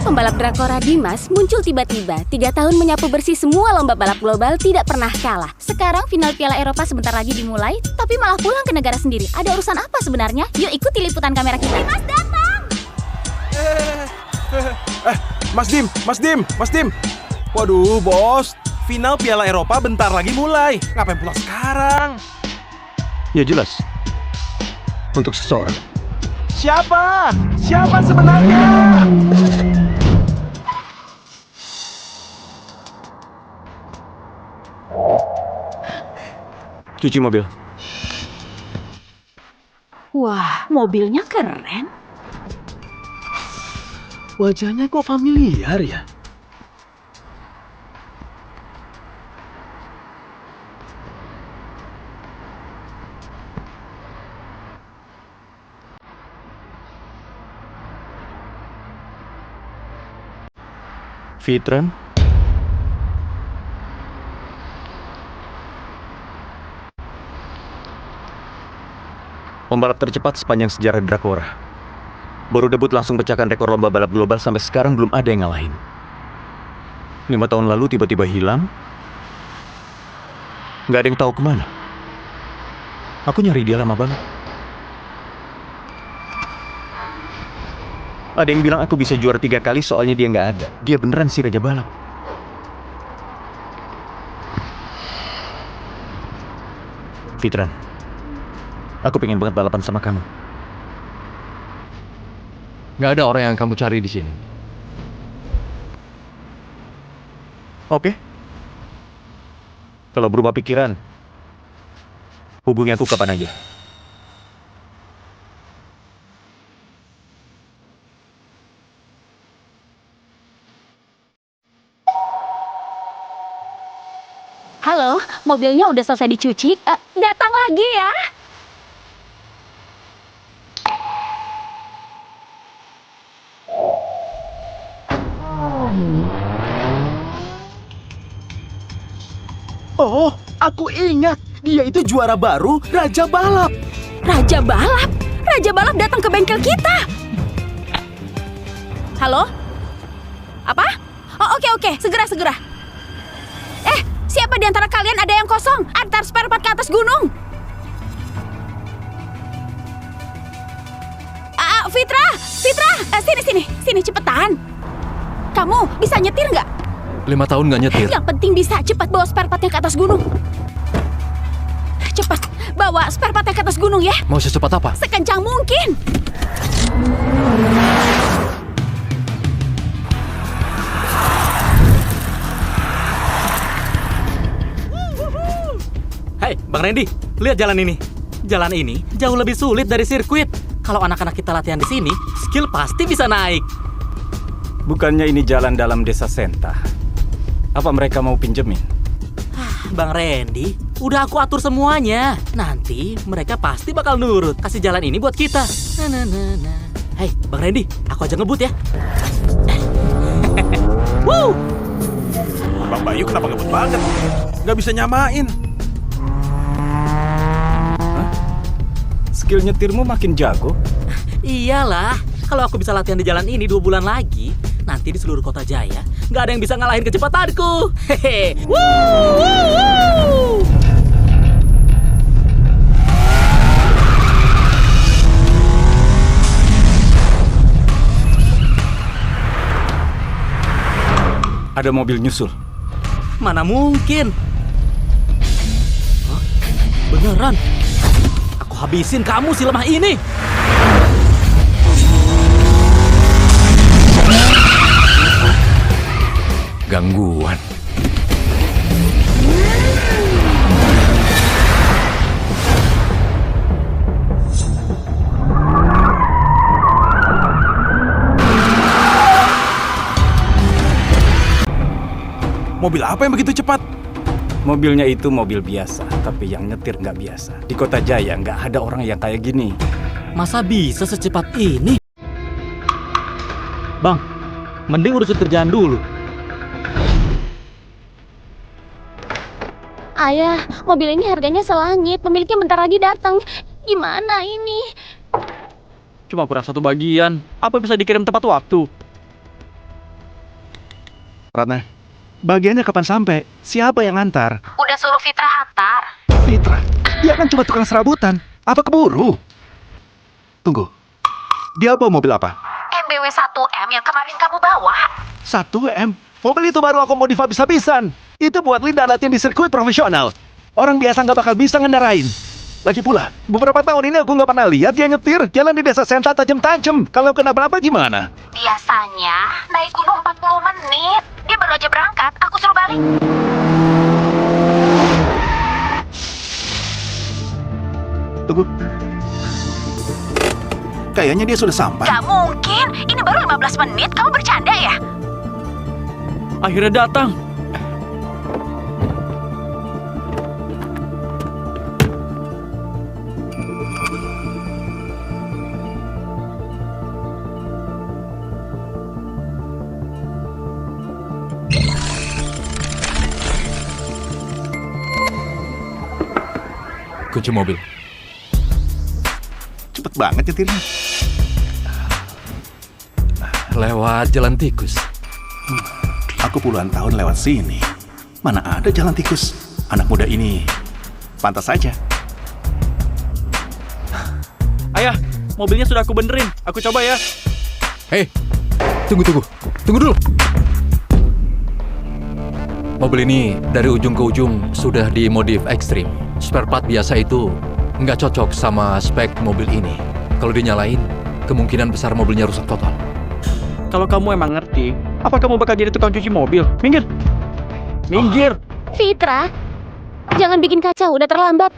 Pembalap Drakora Dimas muncul tiba-tiba. 3 tahun menyapu bersih semua lomba balap global, tidak pernah kalah. Sekarang final Piala Eropa sebentar lagi dimulai, tapi malah pulang ke negara sendiri. Ada urusan apa sebenarnya? Yuk ikuti liputan kamera kita. Dimas datang! Mas Dim. Waduh, bos. Final Piala Eropa bentar lagi mulai. Ngapain pulang sekarang? Ya jelas. Untuk seseorang. Siapa? Siapa sebenarnya? Cuci mobil. Wah, mobilnya keren. Wajahnya kok familiar ya? Fitran? Pembalap tercepat sepanjang sejarah Drakora. Baru debut langsung pecahkan rekor lomba balap global, sampai sekarang belum ada yang ngalahin. 5 tahun lalu tiba-tiba hilang. Nggak ada yang tahu kemana. Aku nyari dia lama banget. Ada yang bilang aku bisa juara 3 kali soalnya dia nggak ada. Dia beneran sih raja balap. Fitran, aku pengen banget balapan sama kamu. Nggak ada orang yang kamu cari di sini. Oke. Kalau berubah pikiran, hubungi aku kapan aja. Halo, mobilnya udah selesai dicuci. Datang lagi ya. Oh, aku ingat. Dia itu juara baru, Raja Balap. Raja Balap? Raja Balap datang ke bengkel kita. Halo? Apa? Oh, oke. Segera. Siapa di antara kalian ada yang kosong? Antar spare part ke atas gunung. Fitra, sini cepetan. Kamu bisa nyetir nggak? 5 tahun nggak nyetir. Yang penting bisa cepat bawa spare partnya ke atas gunung. Cepat bawa spare partnya ke atas gunung ya. Mau secepat apa? Sekencang mungkin. Hai, Bang Randy, lihat jalan ini. Jalan ini jauh lebih sulit dari sirkuit. Kalau anak-anak kita latihan di sini, skill pasti bisa naik. Bukannya ini jalan dalam desa Senta? Apa mereka mau pinjemin? Bang Randy, udah aku atur semuanya. Nanti mereka pasti bakal nurut. Kasih jalan ini buat kita. Hai, Bang Randy, aku aja ngebut ya. Woo! Bang Bayu kenapa ngebut banget? Nggak bisa nyamain. Skill nyetirmu makin jago. Iyalah, kalau aku bisa latihan di jalan ini 2 bulan lagi, nanti di seluruh kota Jaya, nggak ada yang bisa ngalahin kecepatanku. Hehe. Woo! Ada mobil nyusul. Mana mungkin? Hah? Beneran? Aku habisin kamu si lemah ini. Gangguan. Mobil apa yang begitu cepat? Mobilnya itu mobil biasa, tapi yang nyetir nggak biasa. Di kota Jaya nggak ada orang yang kayak gini. Masa bisa secepat ini? Bang, mending urusin kerjaan dulu. Ayah, mobil ini harganya selangit. Pemiliknya bentar lagi datang. Gimana ini? Cuma kurang 1 bagian. Apa bisa dikirim tepat waktu? Ratna, bagiannya kapan sampai? Siapa yang ngantar? Udah suruh Fitra hantar. Fitra, dia kan cuma tukang serabutan. Apa keburu? Tunggu, dia bawa mobil apa? MBW 1M yang kemarin kamu bawa. 1M? Mobil itu baru aku modif habis-habisan. Itu buat Linda latihan di sirkuit profesional. Orang biasa nggak bakal bisa ngendarain. Lagi pula, beberapa tahun ini aku nggak pernah lihat dia nyetir jalan di desa Senta tajam-tajam. Kalau kenapa-napa gimana? Biasanya naik gunung 40 menit. Dia baru aja berangkat, aku suruh balik. Tunggu. Kayaknya dia sudah sampai. Gak mungkin, ini baru 15 menit, kamu bercanda ya? Akhirnya datang. Kunci mobil. Cepet banget nyetirnya. Lewat jalan tikus. Aku puluhan tahun lewat sini. Mana ada jalan tikus? Anak muda ini pantas saja. Ayah, mobilnya sudah aku benerin. Aku coba ya. Hei, tunggu dulu. Mobil ini dari ujung ke ujung sudah dimodif ekstrim. Spare part biasa itu nggak cocok sama spek mobil ini. Kalau dinyalain, kemungkinan besar mobilnya rusak total. Kalau kamu emang ngerti, apa kamu bakal jadi tukang cuci mobil? Minggir. Minggir. Fitra, jangan bikin kacau, udah terlambat.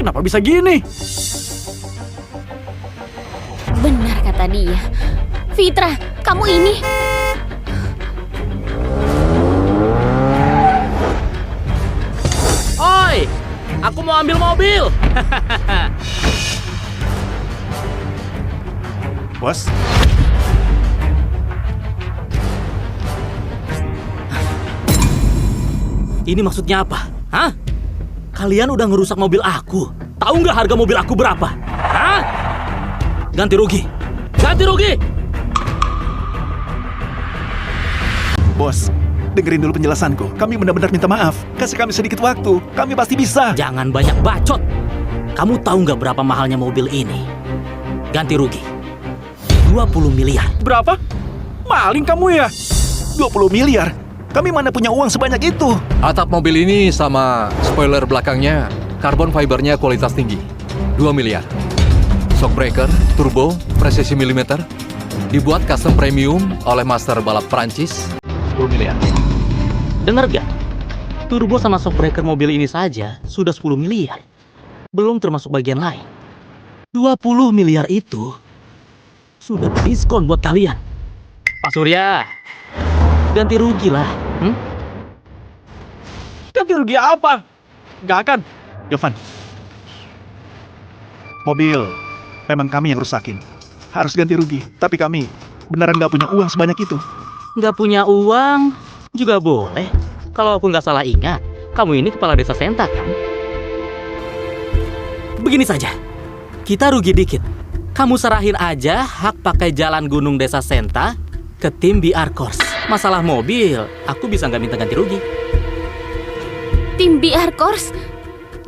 Kenapa bisa gini? Benar kata dia. Fitra, kamu ini. Oi, aku mau ambil mobil. Bos, Ini maksudnya apa? Hah? Kalian udah ngerusak mobil aku. Tahu nggak harga mobil aku berapa? Hah? Ganti rugi. Ganti rugi. bos, dengerin dulu penjelasanku. Kami benar-benar minta maaf. Kasih kami sedikit waktu. Kami pasti bisa. Jangan banyak bacot. Kamu tahu nggak berapa mahalnya mobil ini? Ganti rugi. 20 miliar. Berapa? Maling kamu ya? 20 miliar? Kami mana punya uang sebanyak itu? Atap mobil ini sama spoiler belakangnya, karbon fibernya kualitas tinggi. 2 miliar. Shockbreaker, turbo, presisi milimeter. Dibuat custom premium oleh master balap Prancis. 10 miliar. Dengar gak? Turbo sama shockbreaker mobil ini saja sudah 10 miliar. Belum termasuk bagian lain. 20 miliar itu sudah diskon buat kalian. Pak Surya, ganti rugi lah. Ganti rugi apa? Gak akan. Yovan, mobil memang kami yang rusakin. Harus ganti rugi. Tapi kami beneran nggak punya uang sebanyak itu. Nggak punya uang juga boleh. Kalau aku nggak salah ingat, kamu ini kepala desa Senta kan? Begini saja, kita rugi dikit. Kamu serahin aja hak pakai jalan gunung desa Senta ke tim BR Course. Masalah mobil, aku bisa nggak minta ganti rugi. Tim BR Course.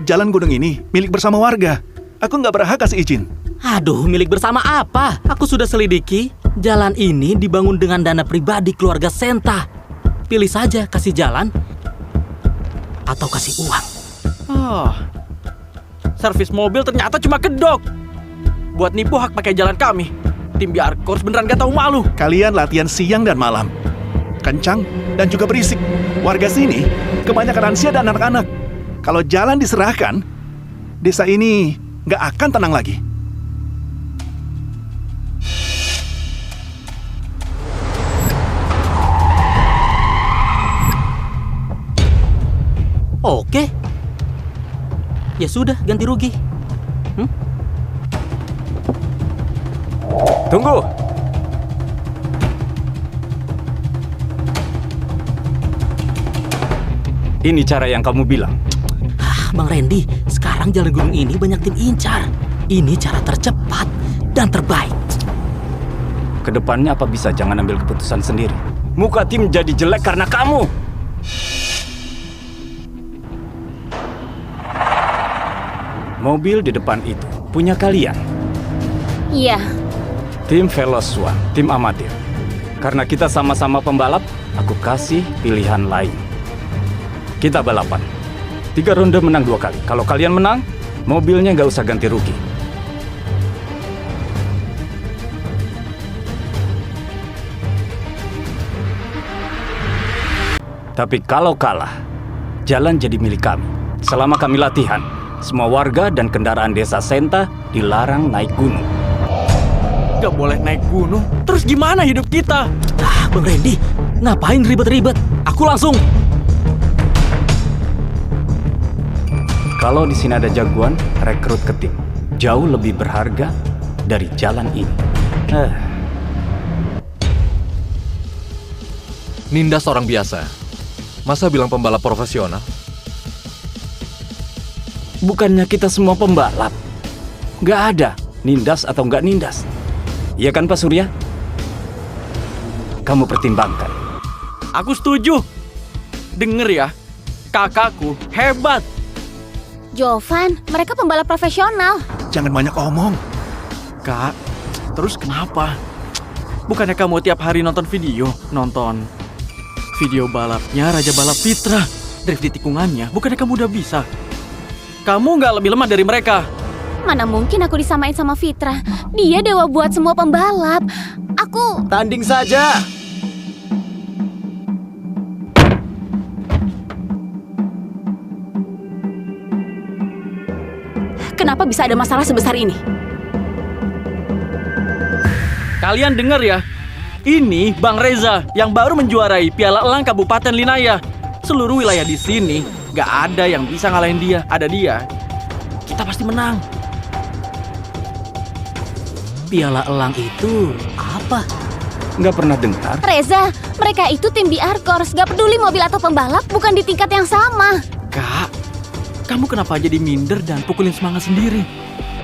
Jalan gunung ini milik bersama warga. Aku nggak berhak kasih izin. Aduh, milik bersama apa? Aku sudah selidiki. Jalan ini dibangun dengan dana pribadi keluarga Senta. Pilih saja kasih jalan atau kasih uang. Oh, servis mobil ternyata cuma kedok. Buat nipu hak pakai jalan kami. Tim BR Course beneran gak tahu malu. Kalian latihan siang dan malam. Kencang dan juga berisik. Warga sini kebanyakan lansia dan anak-anak. Kalau jalan diserahkan, desa ini nggak akan tenang lagi. Oke, Ya sudah, ganti rugi. Tunggu. Ini cara yang kamu bilang. Bang Randy, sekarang jalan gunung ini banyak tim incar. Ini cara tercepat dan terbaik. Kedepannya apa bisa jangan ambil keputusan sendiri. Muka tim jadi jelek karena kamu. Mobil di depan itu punya kalian. Iya, Tim Veloz One, tim amatir. Karena kita sama-sama pembalap, aku kasih pilihan lain. Kita balapan. 3 ronde menang 2 kali. Kalau kalian menang, mobilnya nggak usah ganti rugi. Tapi kalau kalah, jalan jadi milik kami. Selama kami latihan, semua warga dan kendaraan desa Senta dilarang naik gunung. Gak boleh naik gunung. Terus gimana hidup kita? Bang Randy, ngapain ribet-ribet? Aku langsung. Kalau di sini ada jagoan, rekrut ke tim. Jauh lebih berharga dari jalan ini. Nindas orang biasa. Masa bilang pembalap profesional? Bukannya kita semua pembalap. Nggak ada nindas atau nggak nindas. Iya kan Pak Surya? Kamu pertimbangkan. Aku setuju. Denger ya, kakakku hebat. Jovan, mereka pembalap profesional. Jangan banyak omong. Kak, terus kenapa? Bukannya kamu tiap hari nonton video? Nonton video balapnya Raja Balap Fitra. Drift di tikungannya, bukannya kamu udah bisa? Kamu nggak lebih lemah dari mereka. Mana mungkin aku disamain sama Fitra. Dia dewa buat semua pembalap. Aku... Tanding saja. Kenapa bisa ada masalah sebesar ini? Kalian denger ya, ini Bang Reza yang baru menjuarai Piala Elang Kabupaten Linaya. Seluruh wilayah di sini gak ada yang bisa ngalahin dia. Ada dia, kita pasti menang. Piala Elang itu apa? Nggak pernah dengar? Reza, mereka itu tim BR Corps. Gak peduli mobil atau pembalap, bukan di tingkat yang sama. Kak, kamu kenapa jadi minder dan pukulin semangat sendiri?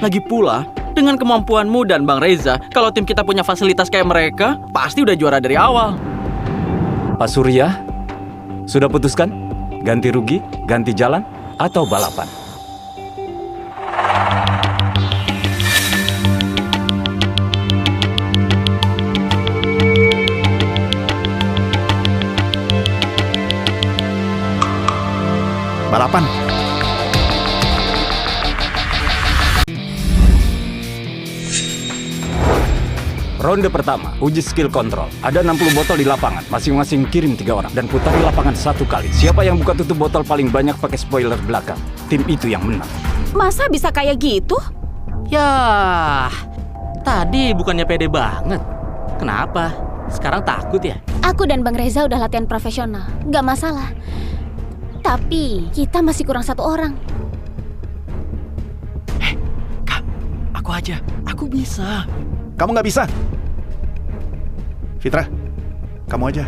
Lagi pula, dengan kemampuanmu dan Bang Reza, kalau tim kita punya fasilitas kayak mereka, pasti udah juara dari awal. Pak Surya, sudah putuskan? Ganti rugi, ganti jalan, atau balapan? Balapan. Ronde pertama, uji skill kontrol. Ada 60 botol di lapangan, masing-masing kirim 3 orang dan putari lapangan 1 kali. Siapa yang buka tutup botol paling banyak pakai spoiler belakang, tim itu yang menang. Masa bisa kayak gitu? Ya, tadi bukannya pede banget. Kenapa? Sekarang takut ya? Aku dan Bang Reza udah latihan profesional. Gak masalah. Tapi kita masih kurang 1 orang. Kak, aku aja. Aku bisa. Kamu nggak bisa. Fitra, kamu aja.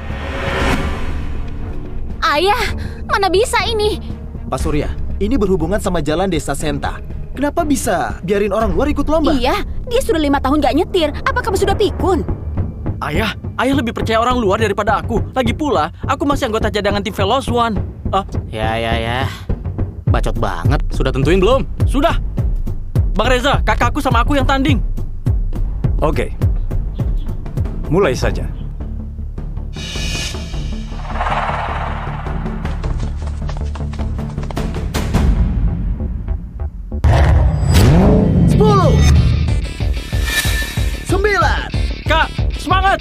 Ayah, mana bisa ini? Pak Surya, ini berhubungan sama jalan desa Senta. Kenapa bisa biarin orang luar ikut lomba? Iya, dia sudah 5 tahun gak nyetir. Apa kamu sudah pikun? Ayah lebih percaya orang luar daripada aku. Lagi pula, aku masih anggota cadangan tim Veloz One. Ya. Bacot banget. Sudah tentuin belum? Sudah. Bang Reza, kakakku sama aku yang tanding. Oke, mulai saja. Kak, semangat!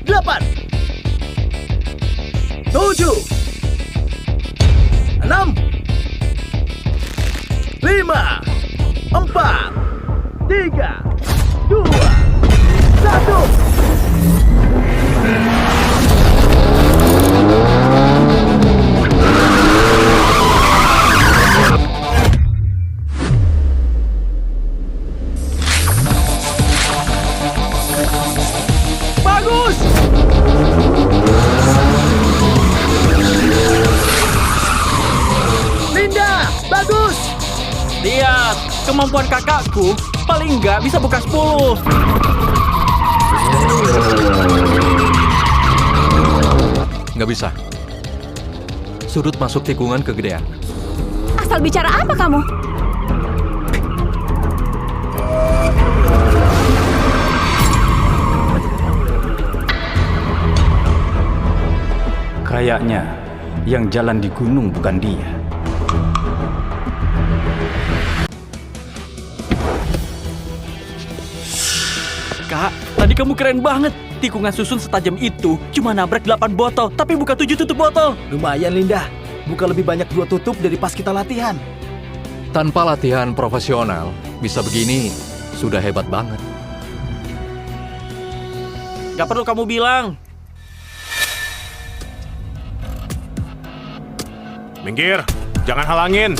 8 7 6 5 4 3 2 1 kemampuan kakakku, paling nggak bisa buka 10. Nggak bisa. Sudut masuk tikungan kegedean. Asal bicara apa kamu? Kayaknya yang jalan di gunung bukan dia. Kak, tadi kamu keren banget. Tikungan susun setajam itu cuma nabrak 8 botol, tapi bukan 7 tutup botol. Lumayan, Linda. Buka lebih banyak 2 tutup dari pas kita latihan. Tanpa latihan profesional, bisa begini sudah hebat banget. Gak perlu kamu bilang. Minggir, jangan halangin.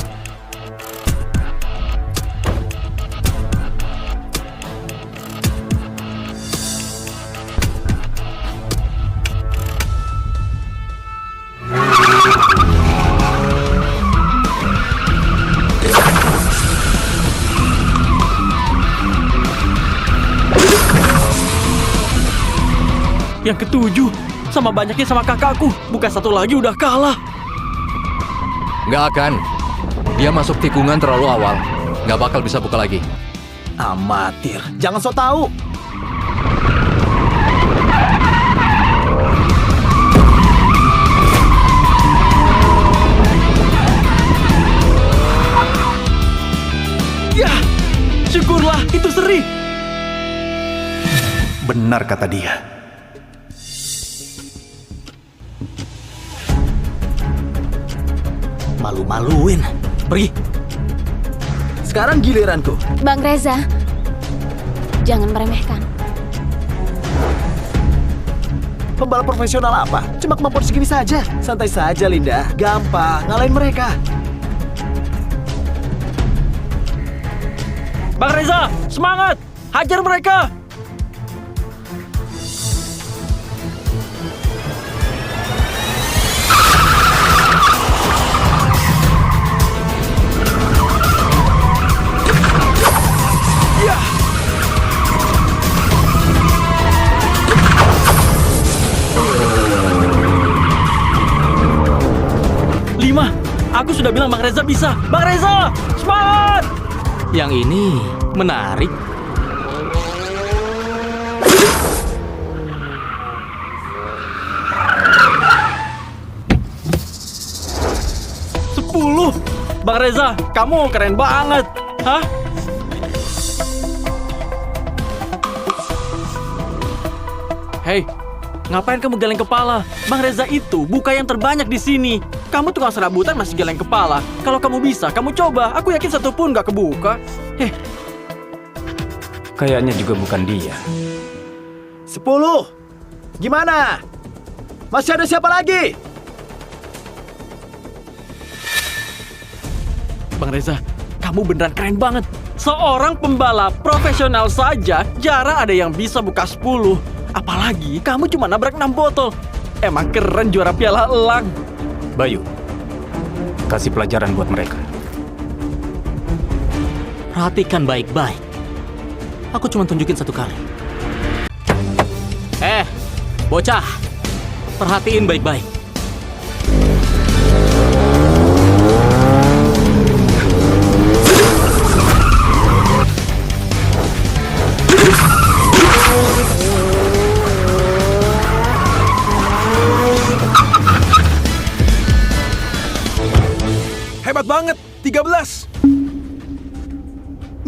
Yang ketujuh, sama banyaknya sama kakakku. Bukan satu lagi udah kalah. Nggak akan. Dia masuk tikungan terlalu awal. Nggak bakal bisa buka lagi. Amatir. Jangan so tahu. Ya, syukurlah itu Seri. Benar kata dia. Malu-maluin. Pergi. Sekarang giliranku. Bang Reza, jangan meremehkan. Pembalap profesional apa? Cuma kemampuan segini saja. Santai saja, Linda. Gampang. Ngalahin mereka. Bang Reza, semangat! Hajar mereka! Aku sudah bilang Bang Reza bisa. Bang Reza, semangat! Yang ini menarik. Sepuluh. Bang Reza, kamu keren banget. Hah? Hei, ngapain kamu geleng kepala? Bang Reza itu buka yang terbanyak di sini. Kamu tukang serabutan masih geleng kepala. Kalau kamu bisa, kamu coba. Aku yakin satu pun gak kebuka. Kayaknya juga bukan dia. 10. Gimana? Masih ada siapa lagi? Bang Reza, kamu beneran keren banget. Seorang pembalap profesional saja jarang ada yang bisa buka 10. Apalagi kamu cuma nabrak 6 botol. Emang keren juara piala elang. Bayu, kasih pelajaran buat mereka. Perhatikan baik-baik. Aku cuma tunjukin satu kali. Bocah. Perhatiin baik-baik. Hebat banget, 13.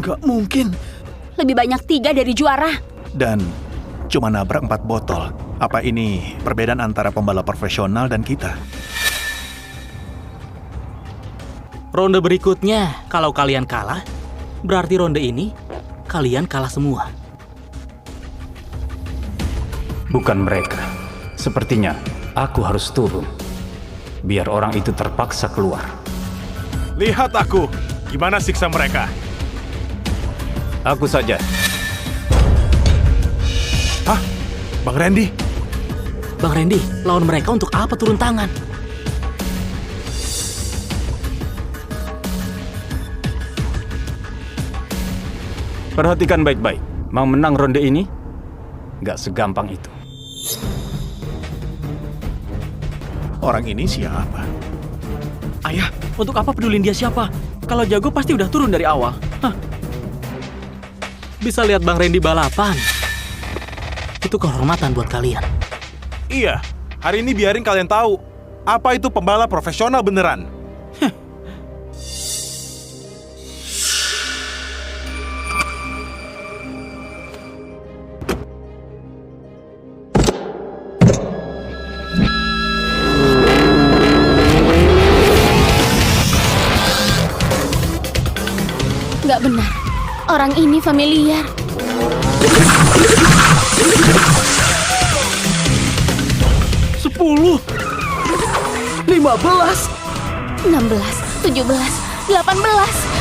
Nggak mungkin. Lebih banyak 3 dari juara. Dan cuma nabrak 4 botol. Apa ini perbedaan antara pembalap profesional dan kita? Ronde berikutnya, kalau kalian kalah, berarti ronde ini kalian kalah semua. Bukan mereka. Sepertinya aku harus turun. Biar orang itu terpaksa keluar. Lihat aku, gimana siksa mereka. Aku saja. Hah? Bang Randy? Bang Randy, lawan mereka untuk apa turun tangan? Perhatikan baik-baik. Mau menang ronde ini, nggak segampang itu. Orang ini siapa? Ayah, untuk apa pedulin dia siapa? Kalau jago pasti udah turun dari awal. Hah, Bisa lihat Bang Randy balapan. Itu kehormatan buat kalian. Iya, hari ini biarin kalian tahu apa itu pembalap profesional beneran. Nggak benar. Orang ini familiar. 10, 15. 16, 17, 18.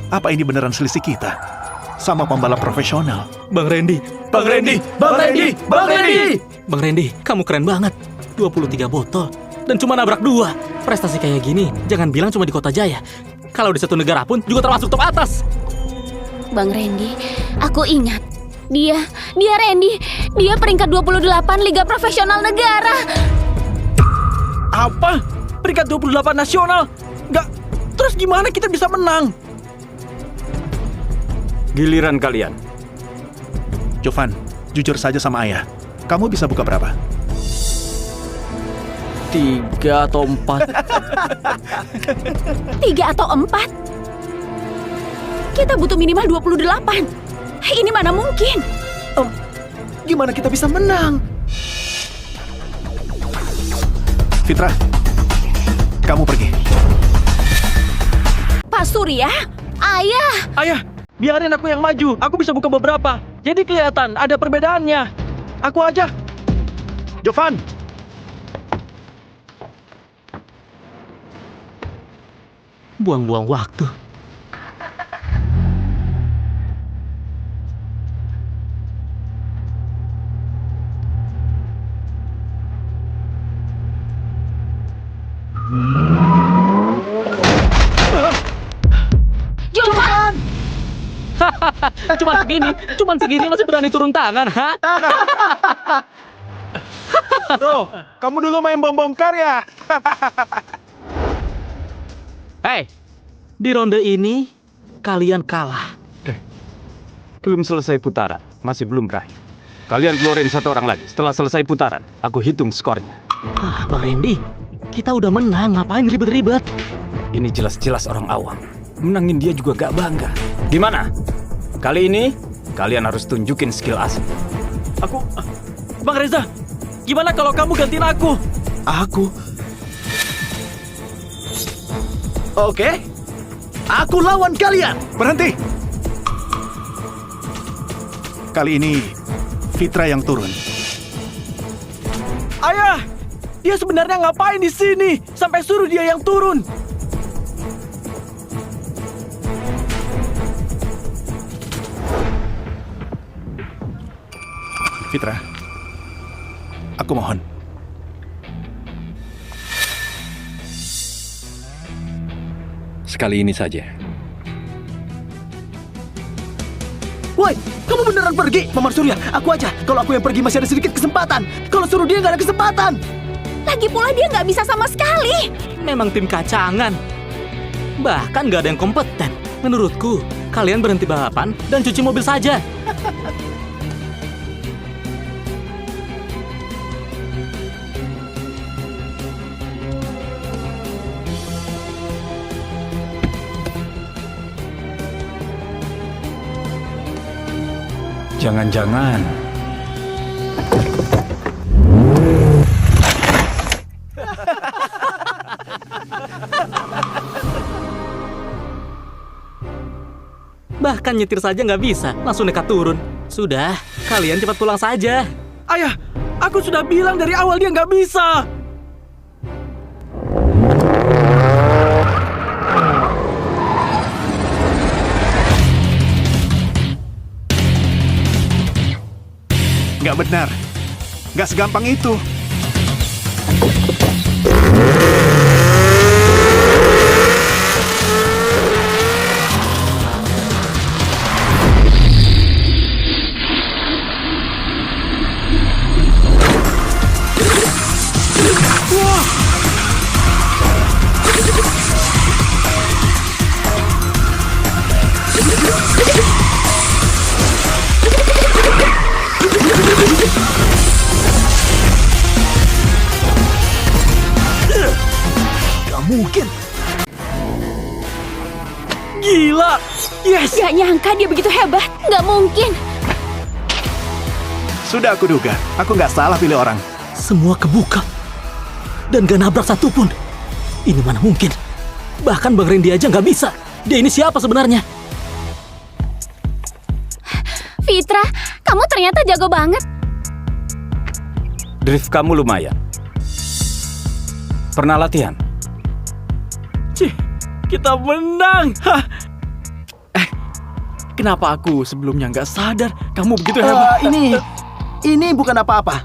Apa ini beneran selisih kita? Sama pembalap profesional. Bang Randy, Bang Randy, Bang Randy, Bang Randy. Bang Randy, kamu keren banget. 23 botol dan cuma nabrak 2. Prestasi kayak gini, jangan bilang cuma di Kota Jaya. Kalau di satu negara pun juga termasuk top atas. Bang Randy, aku ingat. Dia Randy. Dia peringkat 28 Liga Profesional Negara. Apa? Peringkat 28 nasional? Nggak, terus gimana kita bisa menang? Giliran kalian. Jovan, jujur saja sama ayah. Kamu bisa buka berapa? 3 atau 4. 3 atau 4? Kita butuh minimal 28. Ini mana mungkin? Gimana kita bisa menang? Fitra, kamu pergi. Pak Surya, ayah. Ayah, biarin aku yang maju. Aku bisa buka beberapa. Jadi kelihatan ada perbedaannya. Aku aja. Jovan! Buang-buang waktu. Jovan! Cuman segini masih berani turun tangan, ha? Bro, kamu dulu main bom-bongkar ya? Hei, di ronde ini kalian kalah. Belum selesai putaran, masih belum berakhir. Kalian keluarin satu orang lagi. Setelah selesai putaran, aku hitung skornya. Bang Randy, kita udah menang, ngapain ribet-ribet? Ini jelas-jelas orang awam. Menangin dia juga gak bangga. Gimana? Kali ini, kalian harus tunjukin skill asli. Aku... Bang Reza, gimana kalau kamu gantiin aku? Aku? Oke. Aku lawan kalian. Berhenti! Kali ini, Fitra yang turun. Ayah, dia sebenarnya ngapain di sini? Sampai suruh dia yang turun. Fitra, aku mohon. Sekali ini saja. Woi, kamu beneran pergi? Mamar Surya, aku aja. Kalau aku yang pergi masih ada sedikit kesempatan. Kalau suruh dia nggak ada kesempatan. Lagi pula dia nggak bisa sama sekali. Memang tim kacangan. Bahkan gak ada yang kompeten. Menurutku, kalian berhenti balapan dan cuci mobil saja. Jangan-jangan Bahkan nyetir saja nggak bisa, langsung nekat turun. Sudah, kalian cepat pulang saja. Ayah, aku sudah bilang dari awal dia nggak bisa. Nggak benar. Nggak segampang itu. Gak mungkin. Gila! Yes! Gak nyangka dia begitu hebat. Gak mungkin. Sudah aku duga. Aku nggak salah pilih orang. Semua kebuka. Dan gak nabrak satupun. Ini mana mungkin. Bahkan Bang Randy aja nggak bisa. Dia ini siapa sebenarnya? Fitra, kamu ternyata jago banget. Drift kamu lumayan. Pernah latihan? Cih, kita menang! Hah. Kenapa aku sebelumnya nggak sadar kamu begitu hebat? Ini bukan apa-apa.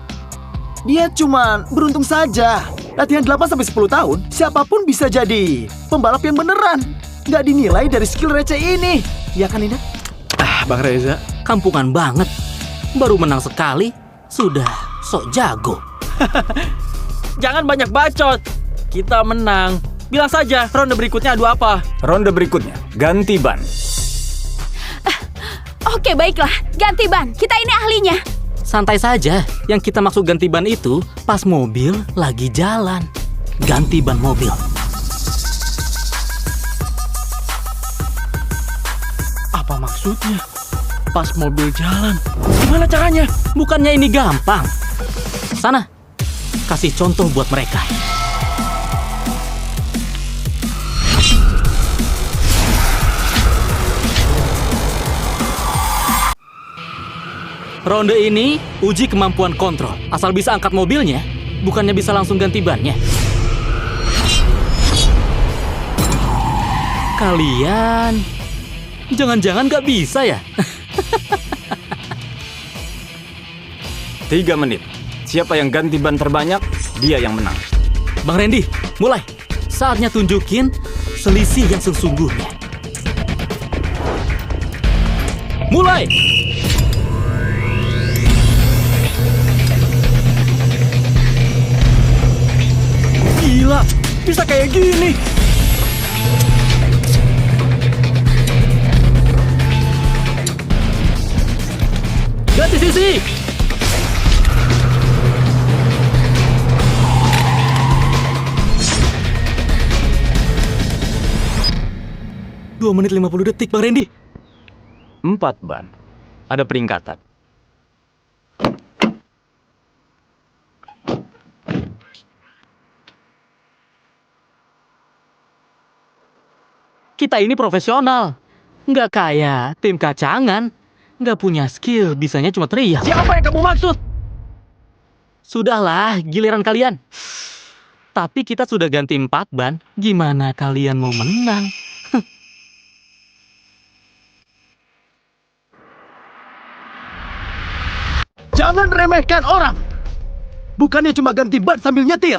Dia cuma beruntung saja. Latihan 8-10 tahun, siapapun bisa jadi pembalap yang beneran. Nggak dinilai dari skill receh ini. Ya kan, Linda? Bang Reza, Kampungan banget. Baru menang sekali, sudah sok jago. jangan banyak bacot. Kita menang. Bilang saja, ronde berikutnya adu apa? Ronde berikutnya, ganti ban. Oke, baiklah. Ganti ban. Kita ini ahlinya. Santai saja, yang kita maksud ganti ban itu pas mobil lagi jalan. Ganti ban mobil. Apa maksudnya? Pas mobil jalan. Gimana caranya? Bukannya ini gampang. Sana, kasih contoh buat mereka. Ronde ini uji kemampuan kontrol. Asal bisa angkat mobilnya, bukannya bisa langsung ganti bannya. Kalian jangan-jangan gak bisa ya? 3 menit. Siapa yang ganti ban terbanyak, dia yang menang. Bang Randy, mulai. Saatnya tunjukin selisih yang sesungguhnya. Mulai! Gila, bisa kayak gini. Ganti sisi! 2 menit 50 detik, Bang Randy. 4 ban. Ada peringkatan. Kita ini profesional. Nggak kayak tim kacangan. Nggak punya skill, bisanya cuma teriak. Siapa yang kamu maksud? Sudahlah, giliran kalian. Tapi kita sudah ganti 4 ban. Gimana kalian mau menang? Jangan remehkan orang. Bukannya cuma ganti ban sambil nyetir.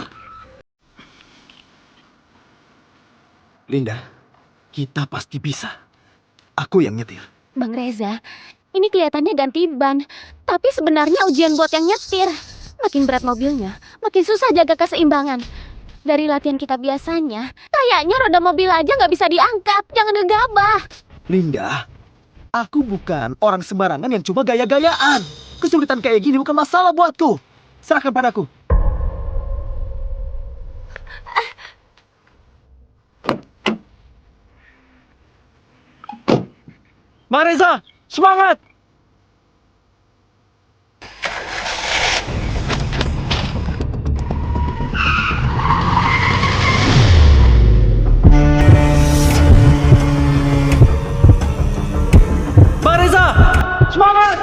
Linda, kita pasti bisa. Aku yang nyetir. Bang Reza, ini kelihatannya ganti ban. Tapi sebenarnya ujian buat yang nyetir. Makin berat mobilnya, makin susah jaga keseimbangan. Dari latihan kita biasanya, kayaknya roda mobil aja nggak bisa diangkat. Jangan gegabah. Linda, aku bukan orang sembarangan yang cuma gaya-gayaan. Kesulitan kayak gini bukan masalah buatku. Serahkan padaku. Bang Reza, semangat! Bang Reza, semangat!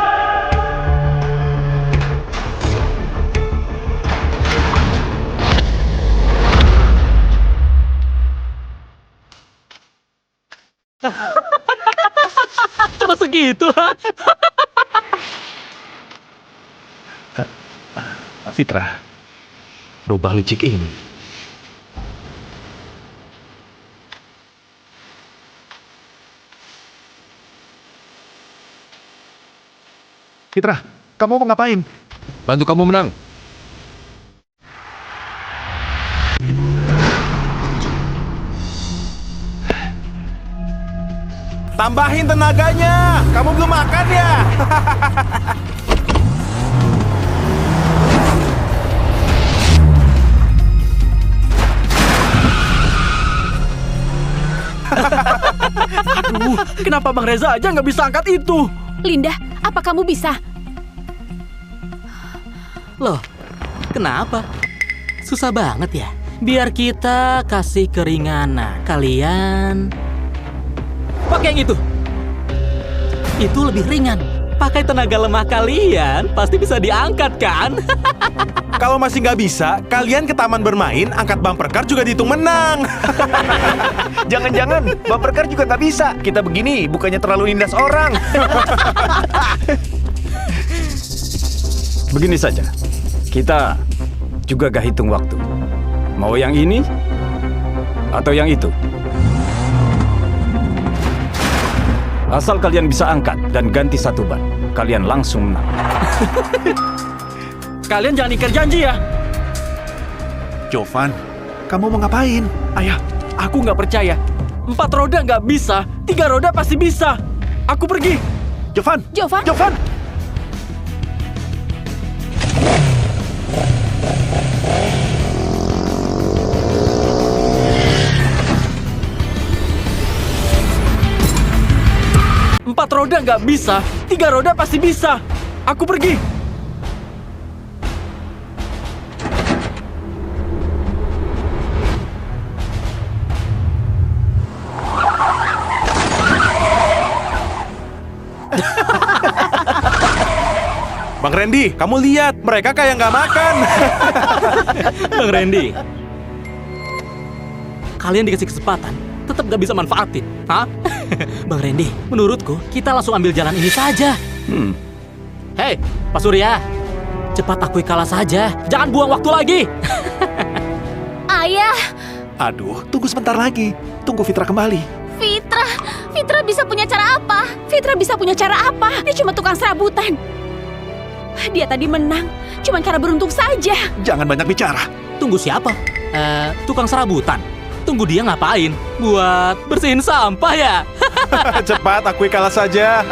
Cuma segitu, ha? Fitra, rubah licik ini. Fitra, kamu mau ngapain? Bantu kamu menang. Tambahin tenaganya. Kamu belum makan ya? Aduh, kenapa Bang Reza aja nggak bisa angkat itu? Linda, apa kamu bisa? Loh, kenapa? Susah banget ya? Biar kita kasih keringanan. Kalian pakai yang itu. Itu lebih ringan. Pakai tenaga lemah kalian, pasti bisa diangkat kan? Kalau masih nggak bisa, kalian ke taman bermain, angkat bumper car juga dihitung menang. Jangan-jangan bumper car juga nggak bisa. Kita begini bukannya terlalu nindas orang. Begini saja, kita juga gak hitung waktu. Mau yang ini atau yang itu? Asal kalian bisa angkat dan ganti satu ban, kalian langsung menang. Kalian jangan ingkar janji ya. Jovan, kamu mau ngapain? Ayah, aku nggak percaya. 4 roda nggak bisa, 3 roda pasti bisa. Aku pergi. Jovan! Jovan? Jovan! Empat roda nggak bisa, 3 roda pasti bisa. Aku pergi. Bang Randy, kamu lihat, mereka kayak nggak makan. Bang Randy, kalian dikasih kesempatan, tetap gak bisa manfaatin, hah? Bang Randy, menurutku kita langsung ambil jalan ini saja. Hei, Pak Surya, cepat akui kalah saja, jangan buang waktu lagi. Ayah, Aduh, tunggu sebentar lagi. Tunggu Fitra kembali. Fitra bisa punya cara apa? Fitra bisa punya cara apa? Dia cuma tukang serabutan. Dia tadi menang, cuma karena beruntung saja. Jangan banyak bicara. Tunggu siapa? Tukang serabutan. Tunggu dia ngapain? Buat bersihin sampah ya? Cepat, akui kalah saja.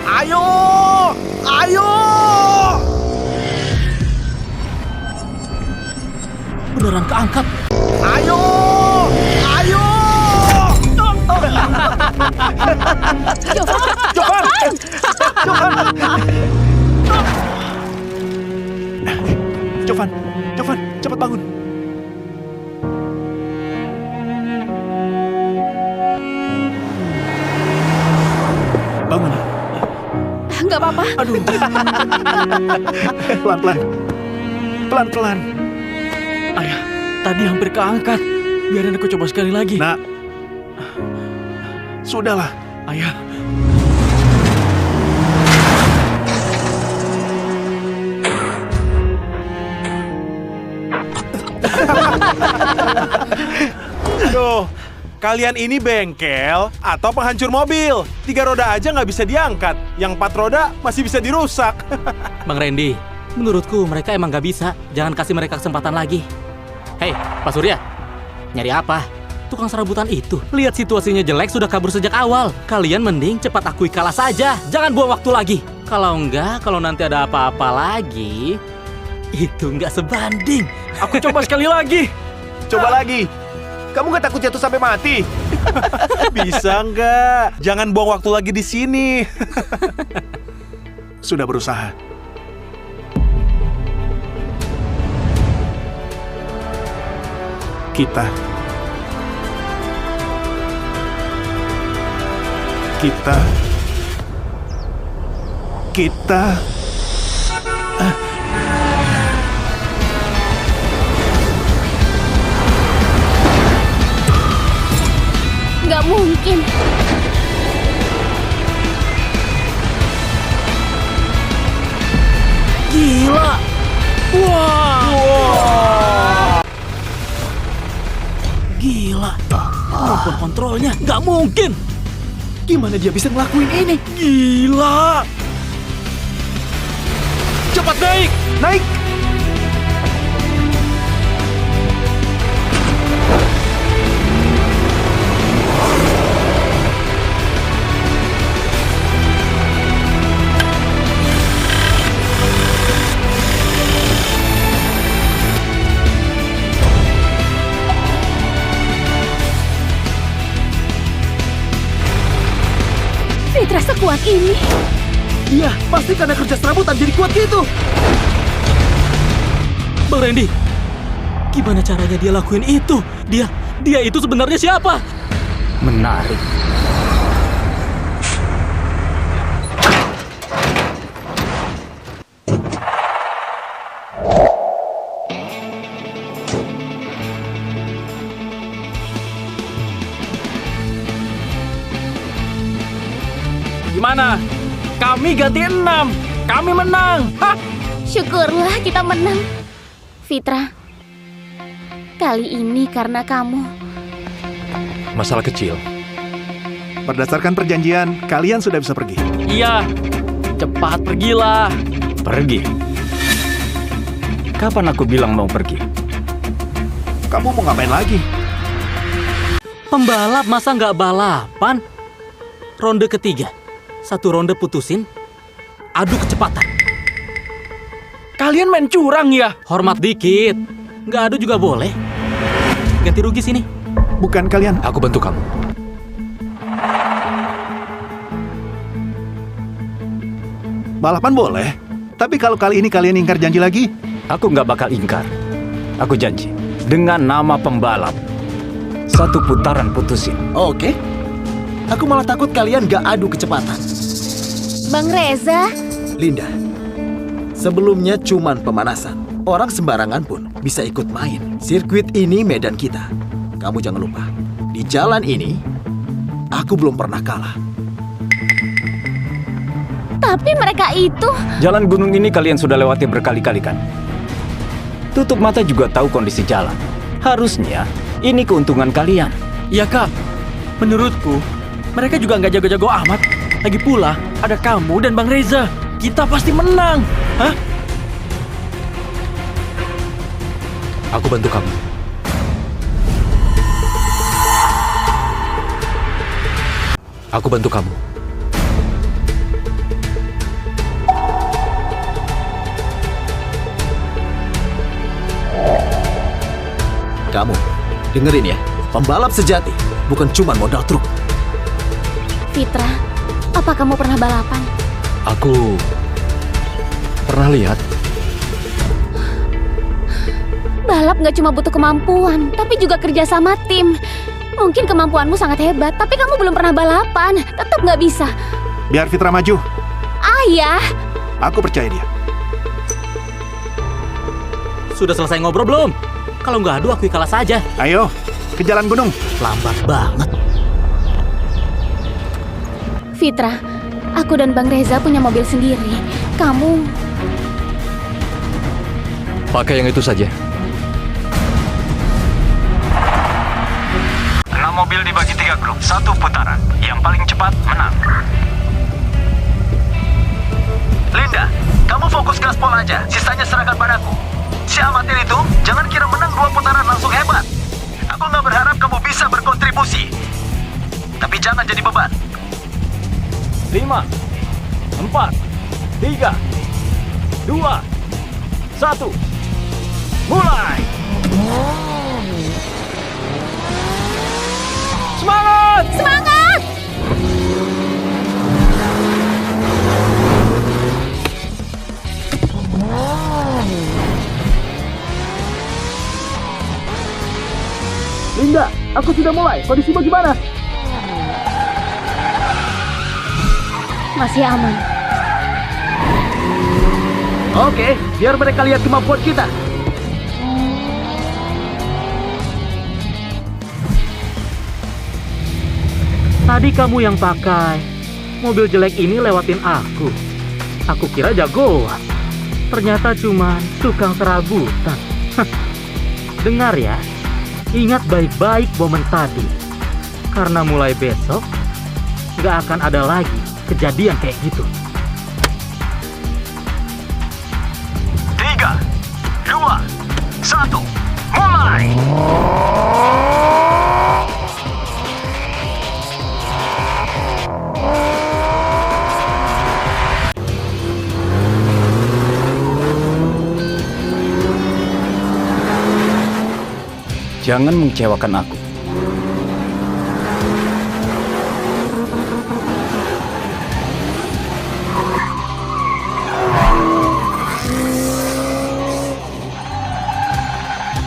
Ayo! Ayo! Beneran keangkat. Ayo! Ayo! Jovan! Jovan! Jovan! Jovan, cepat bangun. Bangun. Nggak apa-apa. Aduh. Pelan-pelan. Pelan-pelan. Ayah, tadi hampir keangkat. Biarin aku coba sekali lagi. Nak. Sudahlah. Ayah. Aduh, kalian ini bengkel atau penghancur mobil? 3 roda aja nggak bisa diangkat. Yang 4 roda masih bisa dirusak. Bang Randy, menurutku mereka emang gak bisa. Jangan kasih mereka kesempatan lagi. Hei, Pak Surya, nyari apa? Tukang serabutan itu. Lihat situasinya jelek sudah kabur sejak awal. Kalian mending cepat akui kalah saja. Jangan buang waktu lagi. Kalau enggak, kalau nanti ada apa-apa lagi, itu nggak sebanding. Aku coba sekali lagi. Coba lagi. Kamu gak takut jatuh sampai mati? Bisa nggak? Jangan buang waktu lagi di sini. Sudah berusaha. Kita nggak mungkin. Gila. Wah. Gila. Kemampuan kontrolnya nggak mungkin. Gimana dia bisa ngelakuin ini? Gila. Cepat naik. Naik! Fitra sekuat ini. Iya, pasti karena kerja serabutan jadi kuat gitu. Bang Randy, gimana caranya dia lakuin itu? Dia itu sebenarnya siapa? Menarik. Gimana? Kami ganti 6. Kami menang. Hah? Syukurlah kita menang. Fitra, kali ini karena kamu. Masalah kecil. Berdasarkan perjanjian, kalian sudah bisa pergi. Iya. Cepat pergilah. Pergi. Kapan aku bilang mau pergi? Kamu mau ngapain lagi? Pembalap masa nggak balapan? Ronde ketiga. 1 ronde putusin. Adu kecepatan. Kalian main curang ya? Hormat dikit. Nggak adu juga boleh. Ganti rugi sini. Bukan kalian. Aku bantu kamu. Balapan boleh. Tapi kalau kali ini kalian ingkar janji lagi, Aku nggak bakal ingkar. Aku janji. Dengan nama pembalap. 1 putaran putusin. Oke. Aku malah takut kalian gak adu kecepatan. Bang Reza, Linda, sebelumnya cuman pemanasan. Orang sembarangan pun bisa ikut main. Sirkuit ini medan kita. Kamu jangan lupa, di jalan ini, aku belum pernah kalah. tapi mereka itu... Jalan gunung ini kalian sudah lewati berkali-kali kan? Tutup mata juga tahu kondisi jalan. Harusnya ini keuntungan kalian. Iya kak, menurutku mereka juga nggak jago-jago amat. Lagi pula ada kamu dan Bang Reza. Kita pasti menang. Hah? Aku bantu kamu. Aku bantu kamu. Kamu, dengerin ya. Pembalap sejati bukan cuma modal truk. Fitra, apa kamu pernah balapan? Aku pernah lihat. Balap nggak cuma butuh kemampuan, tapi juga kerja sama tim. Mungkin kemampuanmu sangat hebat, tapi kamu belum pernah balapan. Tetap nggak bisa. biar Fitra maju. Ayah, Aku percaya dia. Sudah selesai ngobrol belum? Kalau nggak adu, aku kalah saja. Ayo, ke jalan gunung. Lambat banget. Fitra, aku dan Bang Reza punya mobil sendiri. Kamu... Pakai yang itu saja. 6 mobil dibagi 3 grup, 1 putaran. Yang paling cepat menang. Linda, kamu fokus gaspol aja. Sisanya serahkan padaku. Si amatir itu jangan kira menang 2 putaran langsung hebat. Aku nggak berharap kamu bisa berkontribusi. Tapi jangan jadi beban. 5, 4, 3, 2, 1. Mulai! Semangat! Semangat! Linda, aku sudah mulai. Kondisimu gimana? Masih aman. Oke, biar mereka lihat kemampuan kita. Tadi kamu yang pakai mobil jelek ini lewatin aku. Aku kira jagoan. Ternyata cuma tukang serabutan. Dengar ya, Ingat baik-baik momen tadi. Karena mulai besok, nggak akan ada lagi kejadian kayak gitu. 3, 2, 1, mulai! Jangan mengecewakan aku.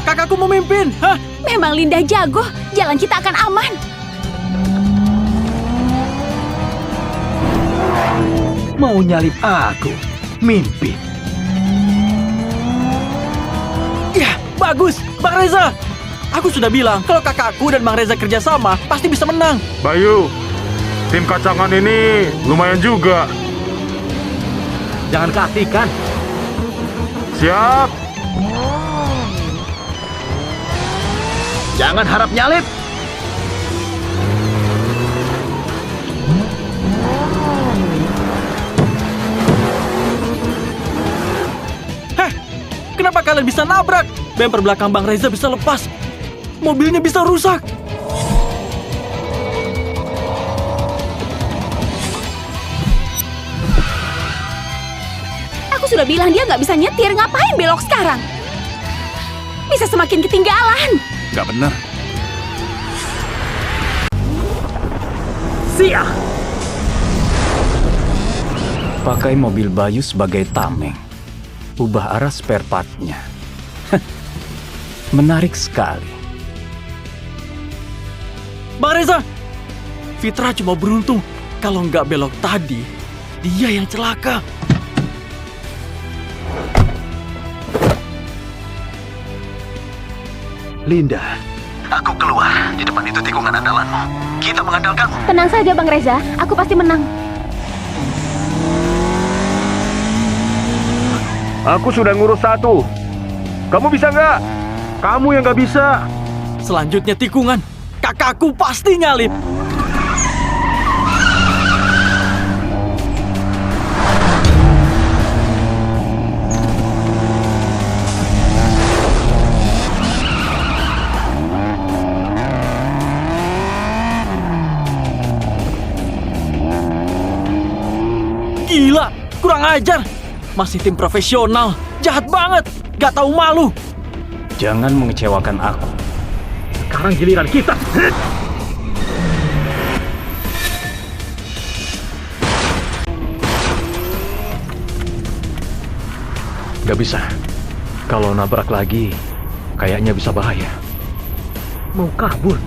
Kakakku memimpin. Hah? Memang Linda jago. Jalan kita akan aman. Mau nyalip aku? Mimpi. Ya, bagus. Bang Reza. Aku sudah bilang, kalau kakakku dan Bang Reza kerjasama, pasti bisa menang. Bayu, tim kacangan ini lumayan juga. Jangan keasikan. Siap. Jangan harap nyalip. Heh, kenapa kalian bisa nabrak? Bemper belakang Bang Reza bisa lepas. Mobilnya bisa rusak. Aku sudah bilang dia nggak bisa nyetir. Ngapain belok sekarang? Bisa semakin ketinggalan. Nggak benar. Siap! Pakai mobil Bayu sebagai tameng. Ubah arah spare part-nya. Menarik sekali. Bang Reza, Fitra cuma beruntung. Kalau nggak belok tadi, dia yang celaka. Linda, aku keluar. Di depan itu tikungan andalanmu. Kita mengandalkanmu. Tenang saja Bang Reza, aku pasti menang. Aku sudah ngurus satu. Kamu bisa nggak? Kamu yang nggak bisa. Selanjutnya tikungan. Kakakku pasti nyalip. Gila, kurang ajar. Masih tim profesional. Jahat banget. Gak tahu malu. Jangan mengecewakan aku. Sekarang giliran kita. Gak bisa. Kalau nabrak lagi, kayaknya bisa bahaya. Mau kabur.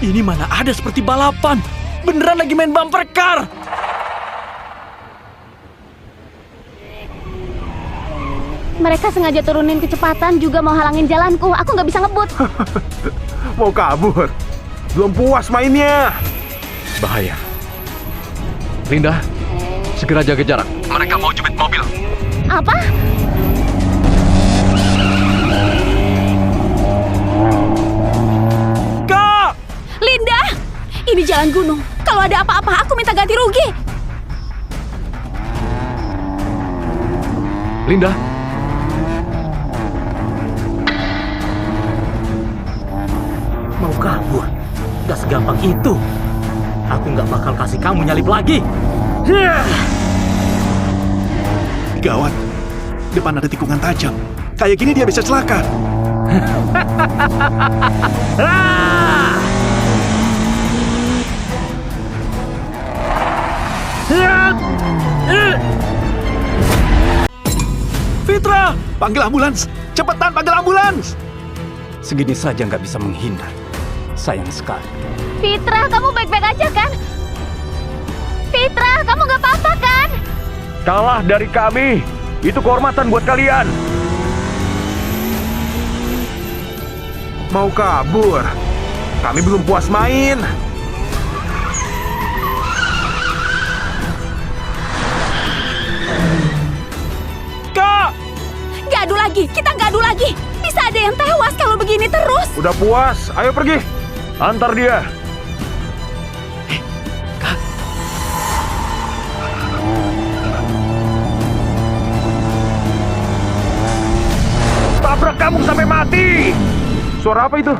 Ini mana ada seperti balapan. Beneran lagi main bumper car. Mereka sengaja turunin kecepatan juga mau halangin jalanku. Aku nggak bisa ngebut. Mau kabur. Belum puas mainnya. Bahaya. Linda, segera jaga jarak. Mereka mau jepit mobil. Apa? Kak! Linda, ini jalan gunung. Kalau ada apa-apa, aku minta ganti rugi. Linda, Mau kabur. Gak segampang itu. Aku nggak bakal kasih kamu nyalip lagi. Gawat. Depan ada tikungan tajam. Kayak gini dia bisa celaka. Fitra! Panggil ambulans. Cepetan panggil ambulans. Segini saja nggak bisa menghindar. Sayang sekali. Fitra, kamu baik-baik aja kan? Fitra, kamu nggak apa-apa kan? Kalah dari kami. Itu kehormatan buat kalian. Mau kabur. Kami belum puas main. Kak! Udah puas, ayo pergi. Antar dia. Tabrak kamu sampai mati. Suara apa itu?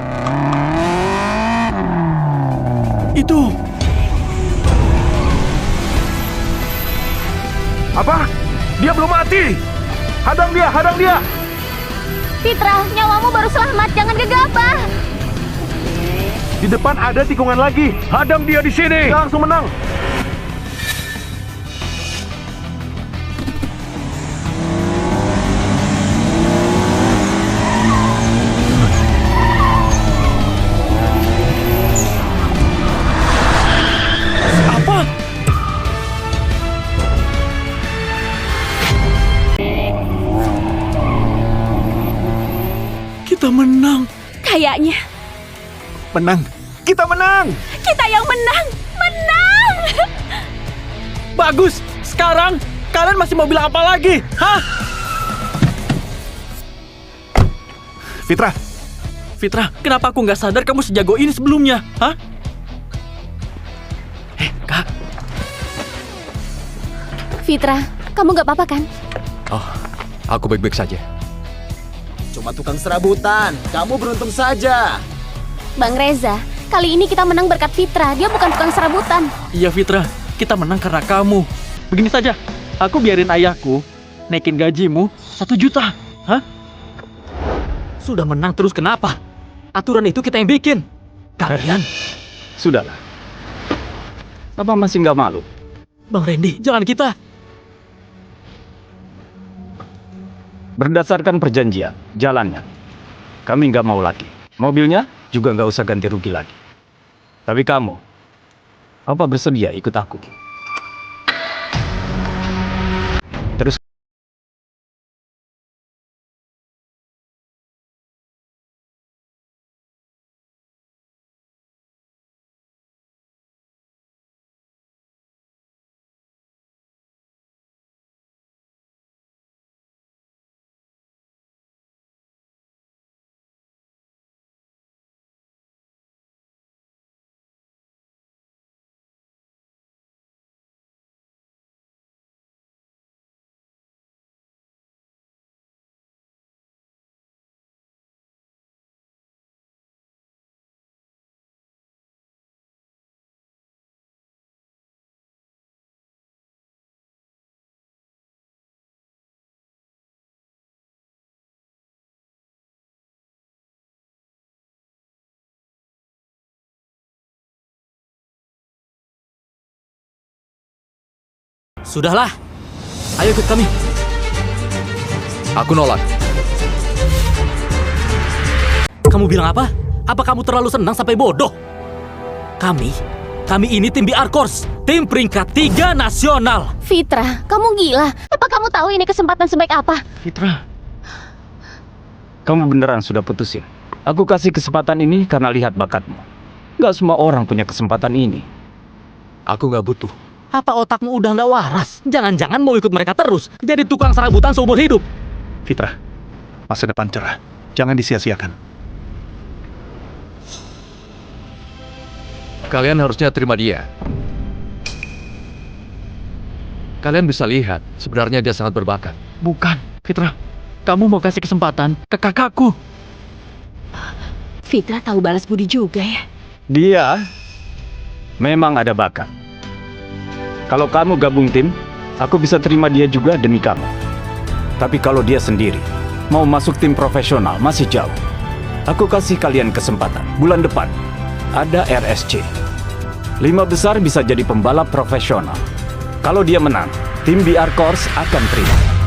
Itu. Apa? Dia belum mati. Hadang dia, hadang dia. Fitra, nyawamu baru selamat, jangan gegabah. Di depan ada tikungan lagi. Hadang dia di sini. Kita langsung menang. Apa? Kita menang. Kayaknya Menang. Kita menang. kita yang menang. Menang! Bagus. Sekarang kalian masih mau bilang apa lagi? Hah? Fitra, Fitra, kenapa aku nggak sadar kamu sejago ini sebelumnya? Hah? Kak. Fitra, kamu gak apa-apa kan? Oh, aku baik-baik saja. Cuma tukang serabutan. Kamu beruntung saja. Bang Reza, kali ini kita menang berkat Fitra, dia bukan tukang serabutan. Iya Fitra, kita menang karena kamu. Begini saja, aku biarin ayahku naikin gajimu 1 juta. Hah? Sudah menang terus kenapa? Aturan itu kita yang bikin. Kalian, Sudahlah. Apa masih nggak malu? Bang Randy, jangan kita. Berdasarkan perjanjian, jalannya. Kami nggak mau lagi. Mobilnya juga nggak usah ganti rugi lagi. Tapi kamu, apa bersedia ikut aku? Terus Sudahlah, ayo ikut kami. Aku nolak. Kamu bilang apa? Apa kamu terlalu senang sampai bodoh? Kami ini tim BR Corps, tim peringkat 3 nasional. Fitra, kamu gila. Apa kamu tahu ini kesempatan sebaik apa? Fitra, kamu beneran sudah putusin. Aku kasih kesempatan ini karena lihat bakatmu. Gak semua orang punya kesempatan ini. Aku nggak butuh. Apa otakmu udah nggak waras? Jangan-jangan mau ikut mereka terus, jadi tukang serabutan seumur hidup. Fitra, masa depan cerah. Jangan disia-siakan. Kalian harusnya terima dia. Kalian bisa lihat, sebenarnya dia sangat berbakat. Bukan, Fitra. Kamu mau kasih kesempatan ke kakakku. Fitra tahu balas budi juga ya. Dia memang ada bakat. Kalau kamu gabung tim, aku bisa terima dia juga demi kamu. Tapi kalau dia sendiri mau masuk tim profesional masih jauh. Aku kasih kalian kesempatan. Bulan depan ada RSC. 5 besar bisa jadi pembalap profesional. Kalau dia menang, tim BR Corps akan terima.